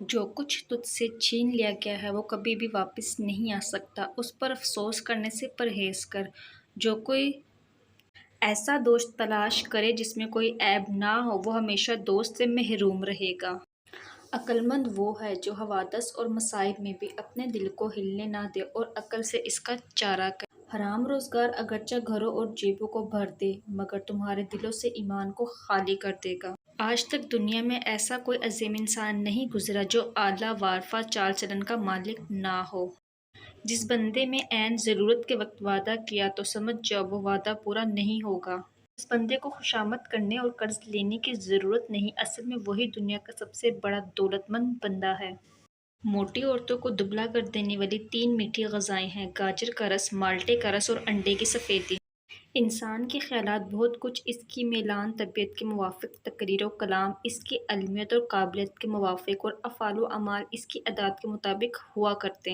جو کچھ تجھ سے چھین لیا گیا ہے وہ کبھی بھی واپس نہیں آ سکتا، اس پر افسوس کرنے سے پرہیز کر۔ جو کوئی ایسا دوست تلاش کرے جس میں کوئی عیب نہ ہو، وہ ہمیشہ دوست سے محروم رہے گا۔ عقل مند وہ ہے جو حوادث اور مصائب میں بھی اپنے دل کو ہلنے نہ دے اور عقل سے اس کا چارہ کرے۔ حرام روزگار اگرچہ گھروں اور جیبوں کو بھر دے مگر تمہارے دلوں سے ایمان کو خالی کر دے گا۔ آج تک دنیا میں ایسا کوئی عظیم انسان نہیں گزرا جو اعلیٰ وارفا چال چلن کا مالک نہ ہو۔ جس بندے میں عین ضرورت کے وقت وعدہ کیا تو سمجھ جاؤ وہ وعدہ پورا نہیں ہوگا۔ جس بندے کو خوشامد کرنے اور قرض لینے کی ضرورت نہیں، اصل میں وہی دنیا کا سب سے بڑا دولت مند بندہ ہے۔ موٹی عورتوں کو دبلا کر دینے والی 3 میٹھی غذائیں ہیں: گاجر کا رس، مالٹے کا رس اور انڈے کی سفیدی۔ انسان کے خیالات بہت کچھ اس کی میلان طبیعت کے موافق تقریر و کلام اس کی علمیت اور قابلیت کے موافق اور افعال و اعمال اس کی عادات کے مطابق ہوا کرتے ہیں۔